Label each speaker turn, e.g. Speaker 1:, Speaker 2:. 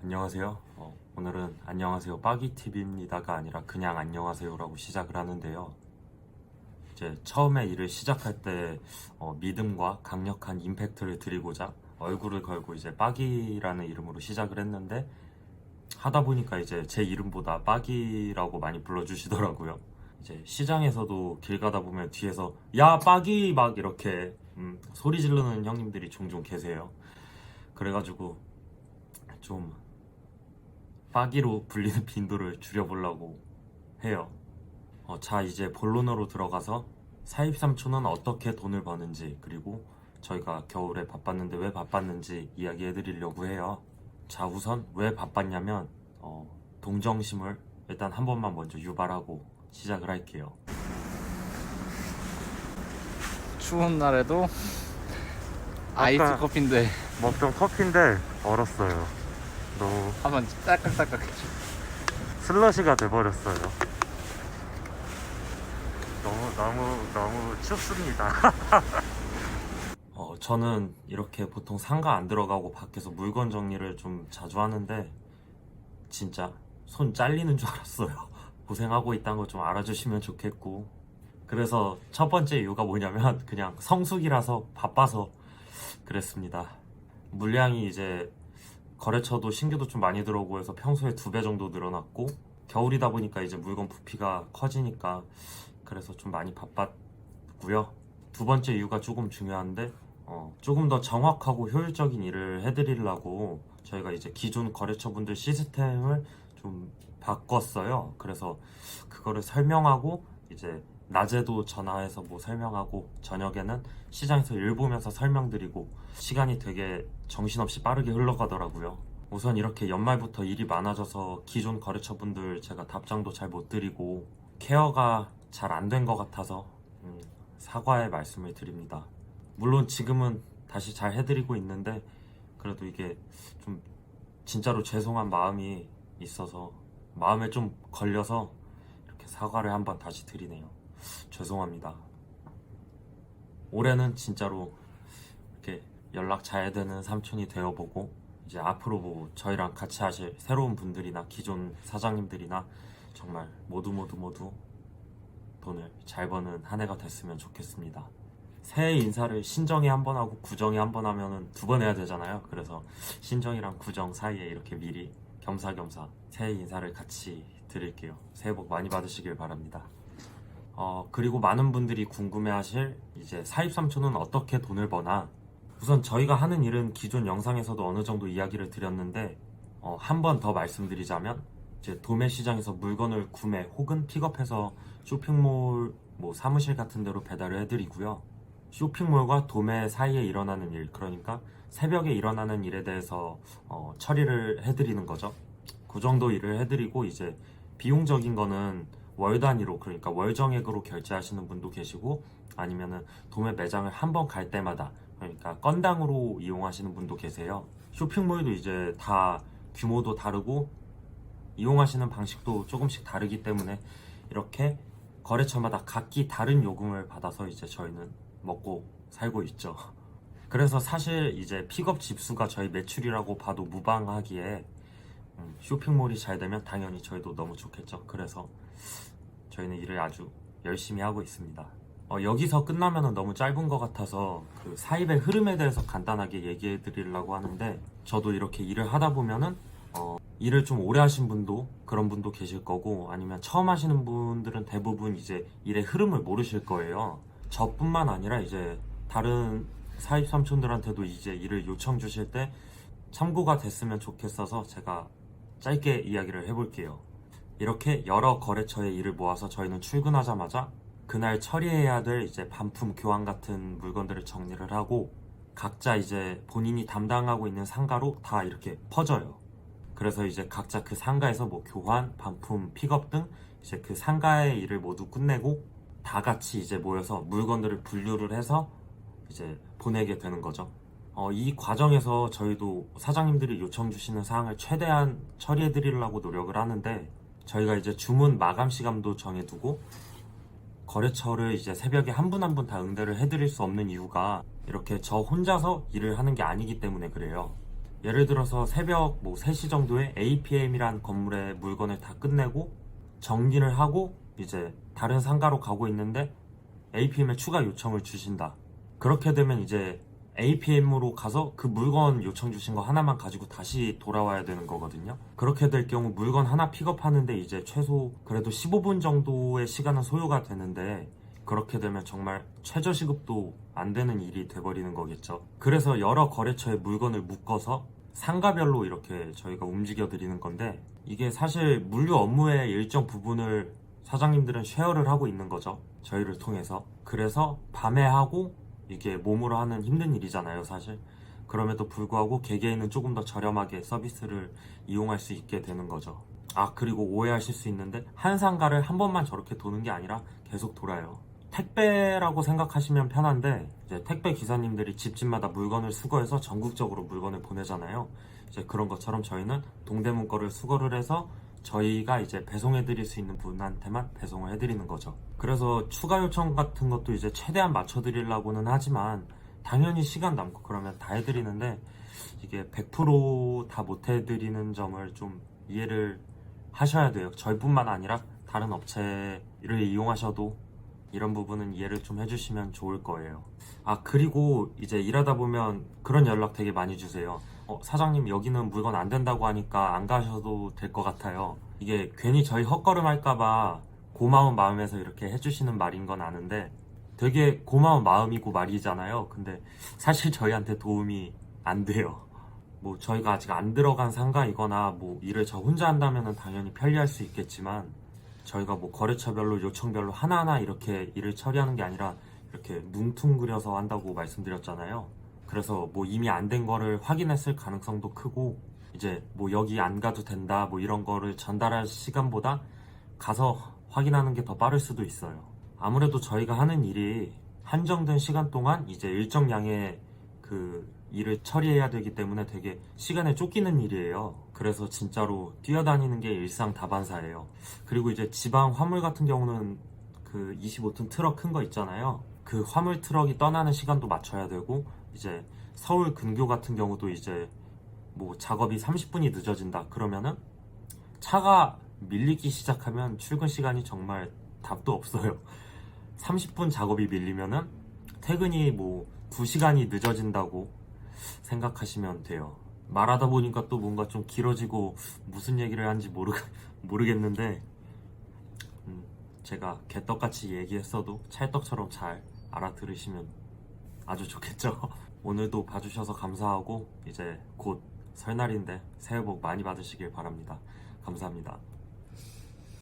Speaker 1: 안녕하세요. 오늘은 안녕하세요 빠기TV입니다가 아니라 그냥 안녕하세요라고 시작을 하는데요. 이제 처음에 일을 시작할 때 믿음과 강력한 임팩트를 드리고자 얼굴을 걸고 이제 빠기라는 이름으로 시작을 했는데 하다 보니까 이제 제 이름보다 빠기라고 많이 불러주시더라고요. 이제 시장에서도 길 가다 보면 뒤에서 야 빠기 막 이렇게 소리 지르는 형님들이 종종 계세요. 그래가지고 좀 빠기로 불리는 빈도를 줄여보려고 해요. 자, 이제 본론으로 들어가서 사입삼촌은 어떻게 돈을 버는지, 그리고 저희가 겨울에 바빴는데 왜 바빴는지 이야기해드리려고 해요. 자, 우선 왜 바빴냐면 동정심을 일단 한 번만 먼저 유발하고 시작을 할게요.
Speaker 2: 추운 날에도 아이스 커피인데
Speaker 1: 먹던 커피인데 얼었어요. 너무
Speaker 2: 한번 딸깍딸깍 해줘.
Speaker 1: 슬러시가 돼버렸어요. 너무 춥습니다. 저는 이렇게 보통 상가 안 들어가고 밖에서 물건 정리를 좀 자주 하는데 진짜 손 잘리는 줄 알았어요. 고생하고 있다는 거 좀 알아주시면 좋겠고, 그래서 첫 번째 이유가 뭐냐면 그냥 성수기라서 바빠서 그랬습니다. 물량이 이제 거래처도 신규도 좀 많이 들어오고 해서 평소에 2배 정도 늘어났고, 겨울이다 보니까 이제 물건 부피가 커지니까 그래서 좀 많이 바빴고요. 두 번째 이유가 조금 중요한데 조금 더 정확하고 효율적인 일을 해드리려고 저희가 이제 기존 거래처분들 시스템을 좀 바꿨어요. 그래서 그거를 설명하고 이제 낮에도 전화해서 뭐 설명하고 저녁에는 시장에서 일 보면서 설명드리고 시간이 되게 정신없이 빠르게 흘러가더라고요. 우선 이렇게 연말부터 일이 많아져서 기존 거래처분들 제가 답장도 잘 못 드리고 케어가 잘 안 된 것 같아서 사과의 말씀을 드립니다. 물론 지금은 다시 잘 해드리고 있는데 그래도 이게 좀 진짜로 죄송한 마음이 있어서 마음에 좀 걸려서 이렇게 사과를 한번 다시 드리네요. 죄송합니다. 올해는 진짜로 이렇게 연락 잘 되는 삼촌이 되어보고 이제 앞으로 뭐 저희랑 같이 하실 새로운 분들이나 기존 사장님들이나 정말 모두 돈을 잘 버는 한 해가 됐으면 좋겠습니다. 새해 인사를 신정에 한 번 하고 구정에 한 번 하면은 2번 해야 되잖아요. 그래서 신정이랑 구정 사이에 이렇게 미리 겸사겸사 새해 인사를 같이 드릴게요. 새해 복 많이 받으시길 바랍니다. 그리고 많은 분들이 궁금해하실 이제 사입삼촌은 어떻게 돈을 버나. 우선 저희가 하는 일은 기존 영상에서도 어느 정도 이야기를 드렸는데 한 번 더 말씀드리자면 이제 도매 시장에서 물건을 구매 혹은 픽업해서 쇼핑몰 뭐 사무실 같은 데로 배달을 해드리고요. 쇼핑몰과 도매 사이에 일어나는 일, 그러니까 새벽에 일어나는 일에 대해서 처리를 해드리는 거죠. 그 정도 일을 해드리고 이제 비용적인 거는 월 단위로, 그러니까 월 정액으로 결제하시는 분도 계시고 아니면은 도매 매장을 한 번 갈 때마다, 그러니까 건당으로 이용하시는 분도 계세요. 쇼핑몰도 이제 다 규모도 다르고 이용하시는 방식도 조금씩 다르기 때문에 이렇게 거래처마다 각기 다른 요금을 받아서 이제 저희는 먹고 살고 있죠. 그래서 사실 이제 픽업 집수가 저희 매출이라고 봐도 무방하기에 쇼핑몰이 잘 되면 당연히 저희도 너무 좋겠죠. 그래서 저희는 일을 아주 열심히 하고 있습니다. 여기서 끝나면 너무 짧은 것 같아서 그 사입의 흐름에 대해서 간단하게 얘기해 드리려고 하는데, 저도 이렇게 일을 하다 보면은 일을 좀 오래 하신 분도 그런 분도 계실 거고 아니면 처음 하시는 분들은 대부분 이제 일의 흐름을 모르실 거예요. 저뿐만 아니라 이제 다른 사입 삼촌들한테도 이제 일을 요청 주실 때 참고가 됐으면 좋겠어서 제가 짧게 이야기를 해볼게요. 이렇게 여러 거래처의 일을 모아서 저희는 출근하자마자 그날 처리해야 될 이제 반품 교환 같은 물건들을 정리를 하고 각자 이제 본인이 담당하고 있는 상가로 다 이렇게 퍼져요. 그래서 이제 각자 그 상가에서 뭐 교환, 반품, 픽업 등 이제 그 상가의 일을 모두 끝내고 다 같이 이제 모여서 물건들을 분류를 해서 이제 보내게 되는 거죠. 이 과정에서 저희도 사장님들이 요청 주시는 사항을 최대한 처리해 드리려고 노력을 하는데, 저희가 이제 주문 마감 시간도 정해두고 거래처를 이제 새벽에 한 분 한 분 다 응대를 해드릴 수 없는 이유가 이렇게 저 혼자서 일을 하는 게 아니기 때문에 그래요. 예를 들어서 새벽 뭐 3시 정도에 APM이란 건물에 물건을 다 끝내고 정리를 하고 이제 다른 상가로 가고 있는데 APM에 추가 요청을 주신다. 그렇게 되면 이제 APM으로 가서 그 물건 요청 주신 거 하나만 가지고 다시 돌아와야 되는 거거든요. 그렇게 될 경우 물건 하나 픽업하는데 이제 최소 그래도 15분 정도의 시간은 소요가 되는데, 그렇게 되면 정말 최저시급도 안 되는 일이 돼버리는 거겠죠. 그래서 여러 거래처에 물건을 묶어서 상가별로 이렇게 저희가 움직여 드리는 건데, 이게 사실 물류 업무의 일정 부분을 사장님들은 쉐어를 하고 있는 거죠. 저희를 통해서. 그래서 밤에 하고 이게 몸으로 하는 힘든 일이잖아요, 사실. 그럼에도 불구하고 개개인은 조금 더 저렴하게 서비스를 이용할 수 있게 되는 거죠. 아, 그리고 오해하실 수 있는데 한 상가를 한 번만 저렇게 도는 게 아니라 계속 돌아요. 택배라고 생각하시면 편한데, 이제 택배 기사님들이 집집마다 물건을 수거해서 전국적으로 물건을 보내잖아요. 이제 그런 것처럼 저희는 동대문 거를 수거를 해서 저희가 이제 배송해 드릴 수 있는 분한테만 배송을 해 드리는 거죠. 그래서 추가 요청 같은 것도 이제 최대한 맞춰 드리려고는 하지만 당연히 시간 남고 그러면 다 해드리는데, 이게 100%다 못 해드리는 점을 좀 이해를 하셔야 돼요. 저희뿐만 아니라 다른 업체를 이용하셔도 이런 부분은 이해를 좀 해주시면 좋을 거예요. 아, 그리고 이제 일하다 보면 그런 연락 되게 많이 주세요. 사장님 여기는 물건 안 된다고 하니까 안 가셔도 될 것 같아요. 이게 괜히 저희 헛걸음 할까봐 고마운 마음에서 이렇게 해주시는 말인 건 아는데, 되게 고마운 마음이고 말이잖아요. 근데 사실 저희한테 도움이 안 돼요. 뭐 저희가 아직 안 들어간 상가이거나 뭐 일을 저 혼자 한다면 당연히 편리할 수 있겠지만, 저희가 뭐 거래처별로 요청별로 하나하나 이렇게 일을 처리하는 게 아니라 이렇게 뭉퉁그려서 한다고 말씀드렸잖아요. 그래서 뭐 이미 안 된 거를 확인했을 가능성도 크고, 이제 뭐 여기 안 가도 된다 뭐 이런 거를 전달할 시간보다 가서 확인하는 게 더 빠를 수도 있어요. 아무래도 저희가 하는 일이 한정된 시간 동안 이제 일정량의 그 일을 처리해야 되기 때문에 되게 시간에 쫓기는 일이에요. 그래서 진짜로 뛰어다니는 게 일상다반사예요. 그리고 이제 지방 화물 같은 경우는 그 25톤 트럭 큰 거 있잖아요. 그 화물 트럭이 떠나는 시간도 맞춰야 되고, 이제 서울 근교 같은 경우도 이제 뭐 작업이 30분이 늦어진다 그러면은 차가 밀리기 시작하면 출근 시간이 정말 답도 없어요. 30분 작업이 밀리면은 퇴근이 뭐 2시간이 늦어진다고 생각하시면 돼요. 말하다 보니까 또 뭔가 좀 길어지고 무슨 얘기를 하는지 모르겠는데, 제가 개떡같이 얘기했어도 찰떡처럼 잘 알아들으시면 아주 좋겠죠. 오늘도 봐주셔서 감사하고, 이제 곧 설날인데 새해 복 많이 받으시길 바랍니다. 감사합니다.